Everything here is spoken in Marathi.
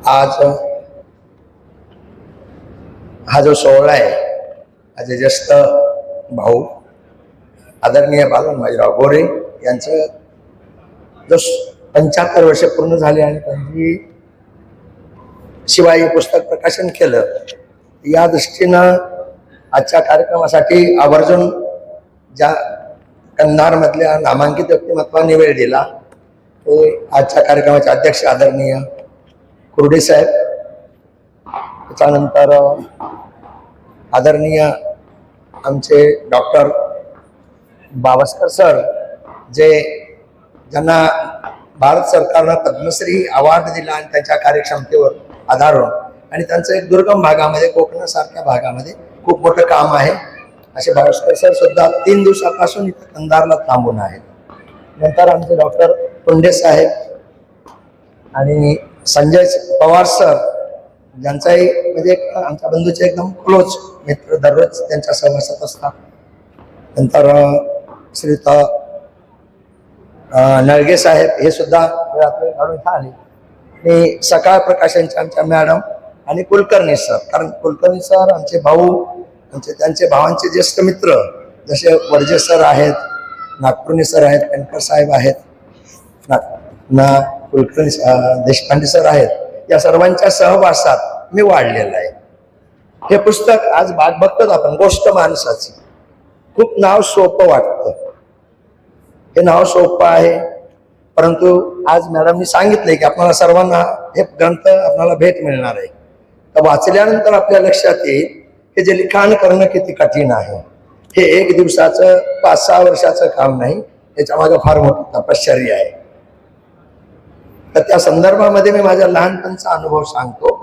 आज हा जो सोहळा आहे, माझे ज्येष्ठ भाऊ आदरणीय बालन बाजीराव गोरे यांचं जो 75 वर्ष पूर्ण झाले आणि त्यांनी शिवाय पुस्तक प्रकाशन केलं, या दृष्टीनं आजच्या कार्यक्रमासाठी आवर्जून ज्या कंधार मधल्या नामांकित व्यक्तिमत्वांनी वेळ दिला ते आजच्या कार्यक्रमाचे अध्यक्ष आदरणीय कुर्डे साहेब, त्याच्यानंतर आदरणीय आमचे डॉक्टर बावस्कर सर, ज्यांना भारत सरकारनं पद्मश्री अवॉर्ड दिला आणि त्यांच्या कार्यक्षमतेवर आधारून आणि त्यांचं एक दुर्गम भागामध्ये कोकणासारख्या भागामध्ये खूप मोठं काम आहे, असे बावस्कर सर सुद्धा 3 दिवसापासून इथं कंधारला थांबून आहेत. नंतर आमचे डॉक्टर कुंडे साहेब आणि संजय पवार सर, ज्यांचाही म्हणजे आमच्या बंधूचे एकदम क्लोज मित्र, दररोज त्यांच्या सहवासात असतात. नंतर श्रीयुत नळगे साहेब हे सुद्धा वेळात काढून आले. आणि सकाळ प्रकाशनच्या आमच्या मॅडम आणि कुलकर्णी सर, कारण कुलकर्णी सर आमचे भाऊ, त्यांचे भावांचे ज्येष्ठ मित्र, जसे वर्जे सर आहेत, नागपूरने सर आहेत, कणकर साहेब आहेत, कुलकर्णी देशपांडे सर आहेत, या सर्वांच्या सहवासात मी वाढलेला आहे. हे पुस्तक आज बघतो आपण, गोष्ट माणसाची, खूप नाव सोपं वाटतं. हे नाव सोपं आहे, परंतु आज मॅडमनी सांगितलंय की आपल्याला सर्वांना हे ग्रंथ आपल्याला भेट मिळणार आहे. तर वाचल्यानंतर आपल्या लक्षात येईल हे जे लिखाण करणं किती कठीण आहे. हे 1 दिवसाचं 5-6 वर्षाचं काम नाही, त्याच्या मागे फार मोठी तपश्चर्या आहे. तर त्या संदर्भामध्ये मी माझ्या लहानपणचा अनुभव सांगतो.